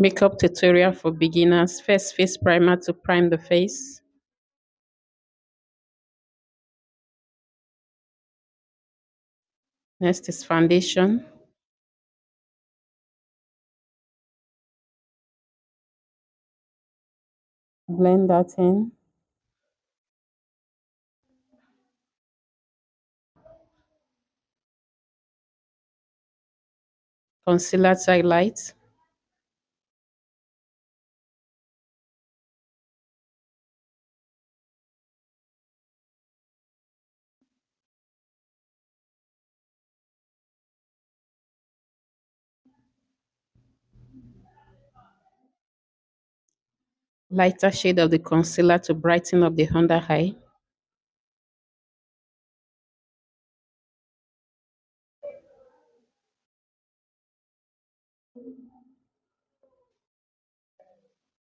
Makeup tutorial for beginners. First, face primer to prime the face. Next is foundation. Blend that in. Concealer to highlight. Lighter shade of the concealer to brighten up the under eye.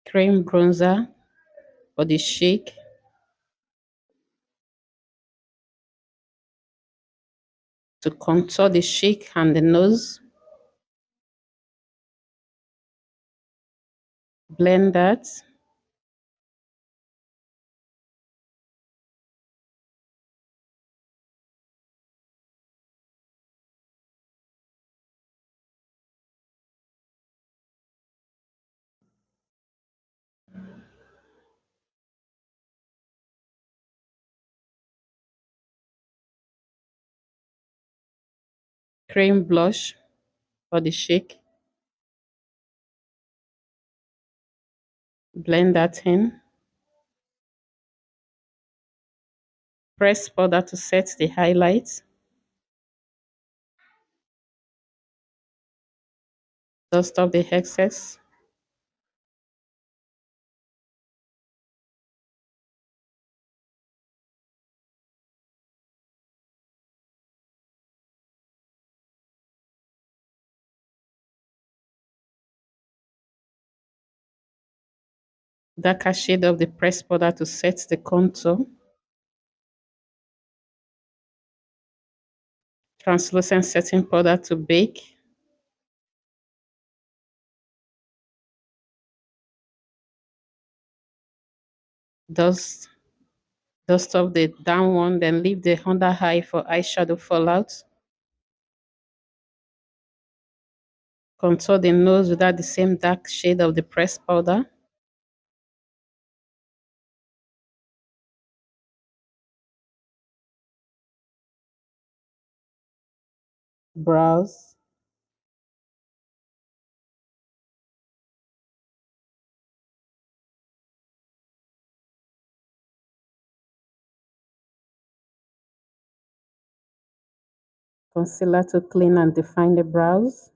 Cream bronzer for the cheek. To contour the cheek and the nose. Blend that. Cream blush for the cheek. Blend that in. Press powder to set the highlights. Dust off the excess. Darker shade of the pressed powder to set the contour. Translucent setting powder to bake. Dust dust off the down one, then leave the under eye for eyeshadow fallout. Contour the nose without the same dark shade of the pressed powder. Brows. Concealer to clean and define the brows.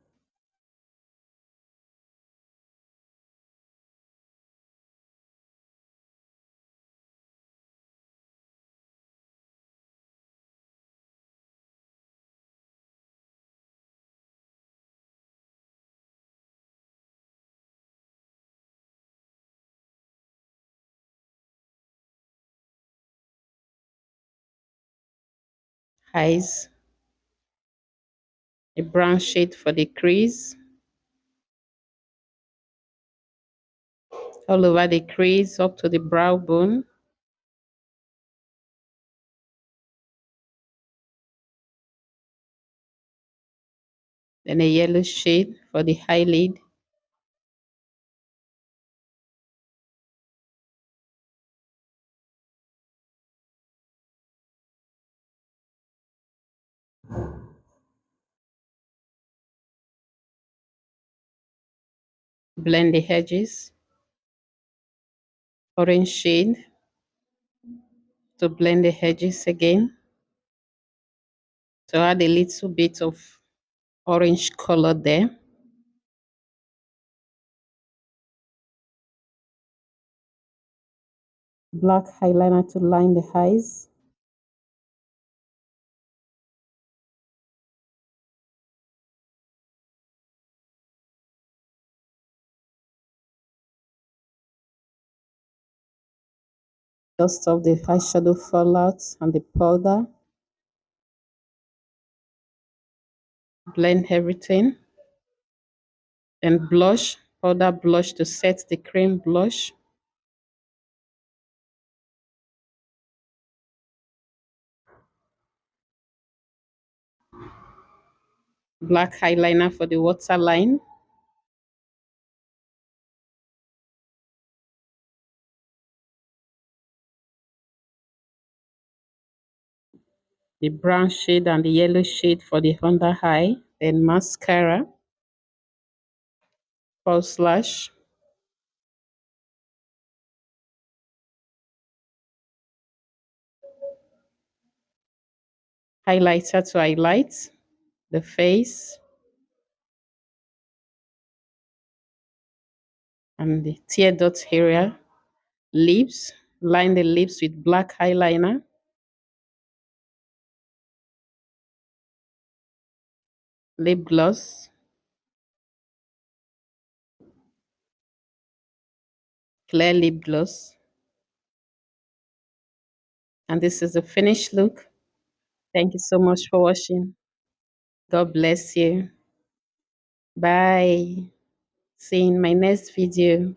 Eyes. A brown shade for the crease. All over the crease up to the brow bone. Then a yellow shade for the eyelid. Blend the edges. Orange shade to blend the edges again. To add a little bit of orange color there. Black eyeliner to line the eyes. Dust off the eyeshadow fallout and the powder. Blend everything. Then blush Powder blush to set the cream blush. Black eyeliner for the waterline. The brown shade and the yellow shade for the under eye. Then mascara, false lash, highlighter to highlight the face, and the tear dot area. Lips, line the lips with black eyeliner. Lip gloss, clear lip gloss. And this is the finished look. Thank you so much for watching. God bless you. Bye. See you in my next video.